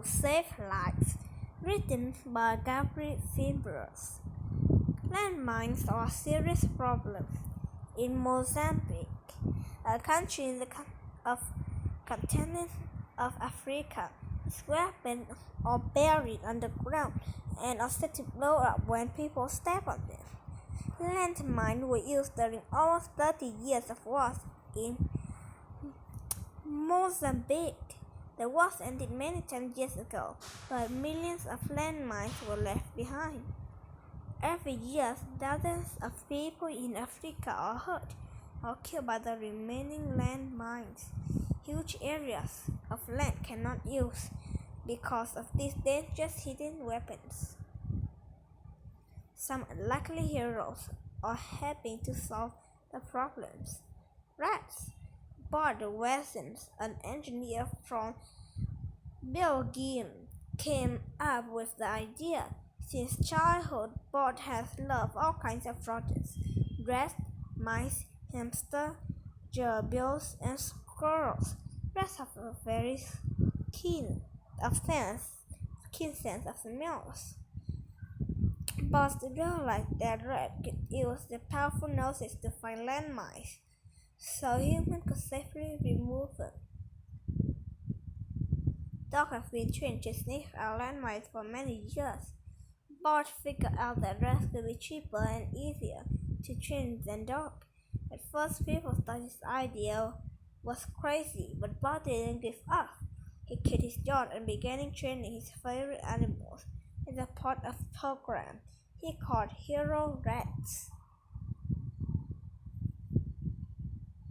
to Save Lives, written by Gabriel Fibers. Landmines are a serious problem in Mozambique, a country in the continent of Africa. Its weapons are buried underground and are set to blow up when people step on them. Landmines were used during almost 30 years of wars in Mozambique. The wars ended many years ago, but millions of landmines were left behind. Every year, thousands of people in Africa are hurt or killed by the remaining landmines. Huge areas of land cannot use because of these dangerous hidden weapons. Some unlikely heroes are helping to solve the problems. Rats, Bart Wessens, an engineer from Belgium, came up with the idea. Since childhood, Bart has loved all kinds of rodents: rats, mice, hamsters, gerbils, and squirrels. Rats have a very keen sense of smells. Bart realized that rats could use their powerful noses to find landmines, so humans could safely remove them. Dogs have been trained to sniff out landmines for many years. Bart figured out that rats could be cheaper and easier to train than dogs. At first, people thought his idea was crazy, but Bart didn't give up. He quit his job and began training his favorite animals as a part of a program he called Hero Rats.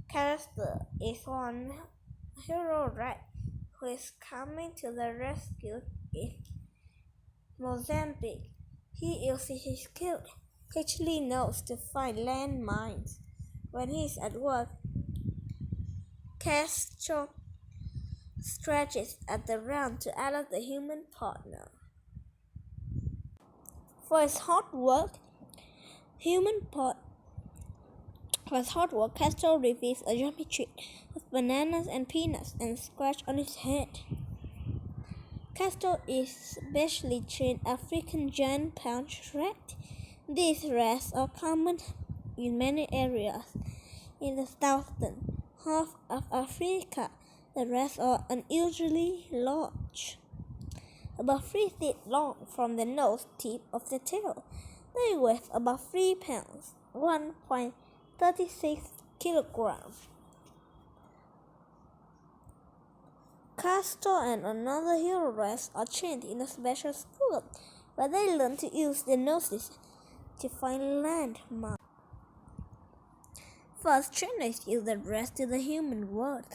Castor is one hero rat who is coming to the rescue in Mozambique. He uses his cute, catchy nose to find landmines. When he is at work, Castor stretches at the ground to alert the human partner. For his hard work, Castor receives a jumpy treat of bananas and peanuts and scratch on his head. Castor is specially trained African giant pouch rat. These rats are common in many areas. In the southern half of Africa, the rats are unusually large, about 3 feet long from the nose tip of the tail. They weigh about 3 pounds, 1.36 kilograms. Castor and another hero rat are trained in a special school, where they learn to use their noses to find landmines. First, trainers use the rats to the human world.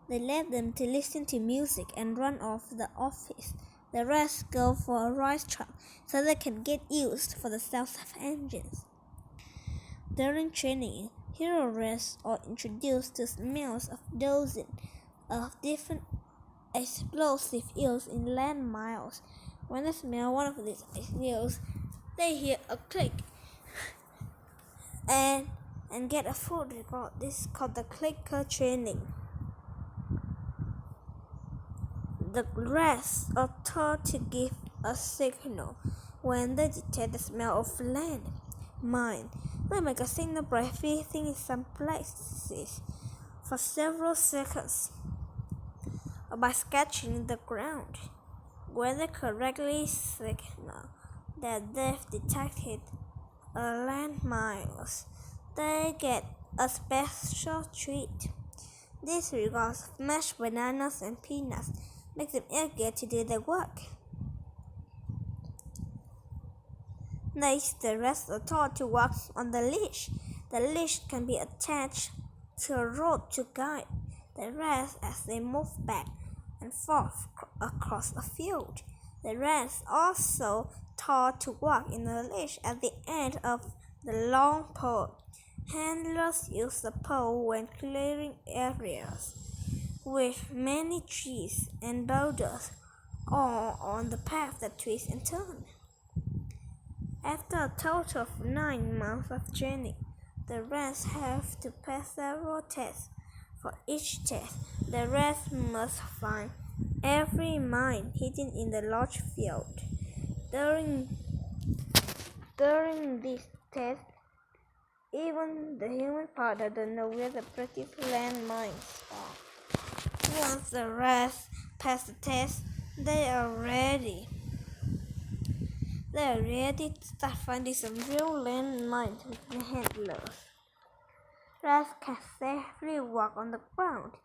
They let them to listen to music and run off the office. The rats go for a racetrack so they can get used for the sounds of engines. During training, hero rats are introduced to smells of dozens of different explosive used in landmines. When they smell one of these explosives, they hear a click and get a full record. This is called the clicker training. The rats are taught to give a signal when they detect the smell of landmine. They make a signal by freezing in some places for several seconds or by scratching the ground. When they correctly signal that they've detected a landmine, they get a special treat. This regards of mashed bananas and peanuts makes them eager to do their work. Next, the rats are taught to walk on the leash. The leash can be attached to a rope to guide the rats as they move back and forth across a field. The rats are also taught to walk in a leash at the end of the long pole. Handlers use the pole when clearing areas with many trees and boulders or on the path that twists and turns. After a total of 9 months of training, the rats have to pass several tests. For each test, the rats must find every mine hidden in the large field. During this test, even the human part doesn't know where the practice landmines are. Once the rats pass the test, they are ready. They are ready to start finding some real landmines with the handlers. Rats can safely walk on the ground.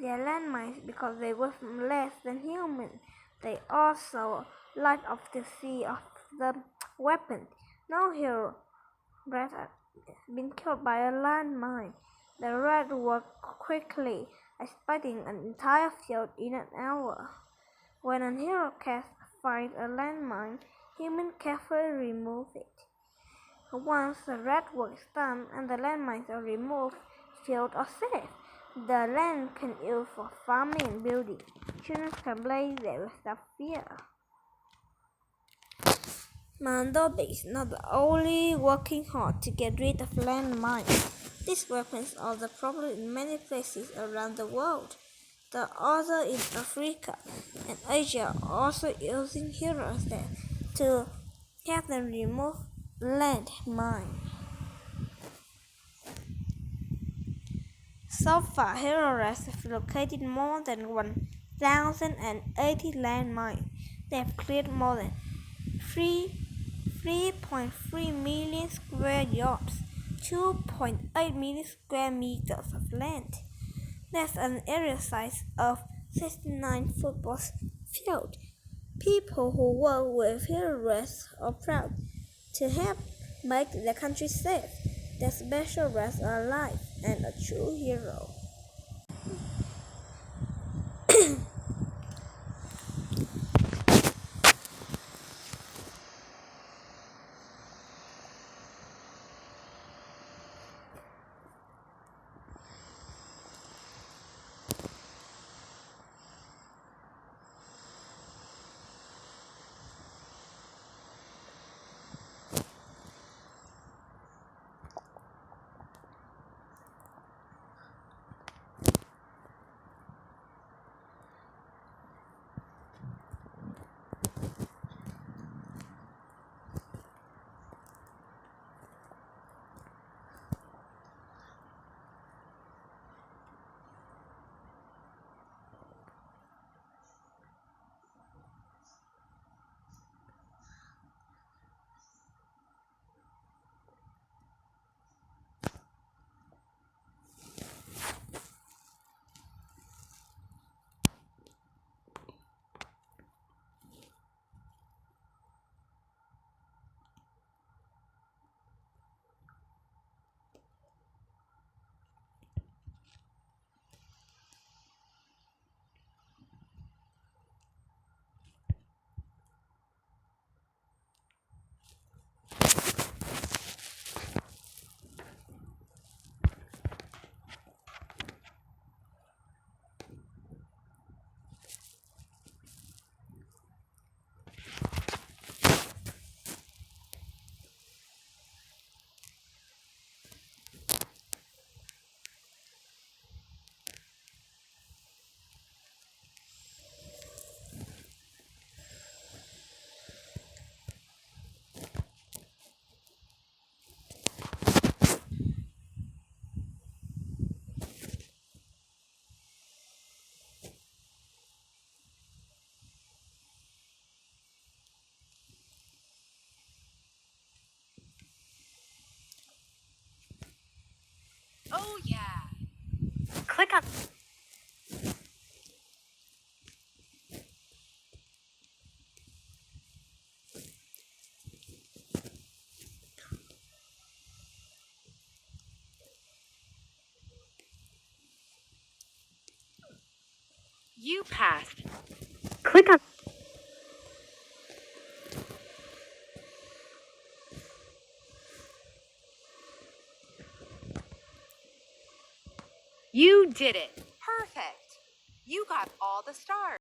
They are landmines because they weigh less than humans. They also light up the sea of the weapon. Now here, rats have been killed by a landmine. The rats work quickly, expecting an entire field in an hour. When a hero cat finds a landmine, humans carefully remove it. Once the rat work is done and the landmines are removed, fields are safe. The land can be used for farming and building. Children can play there without fear. Mandobe is not the only working hard to get rid of landmines. These weapons are the problem in many places around the world. The others in Africa and Asia are also using heroes there to help them remove landmines. So far, heroes have located more than 1,080 landmines. They have cleared more than 3.3 million square yards, 2.8 million square meters of land. That's an area size of 69 football fields. People who work with heroes are proud to help make the country safe. The special rats are alive and a true hero. Oh yeah. Click on. You passed. Click on. You did it. Perfect. You got all the stars.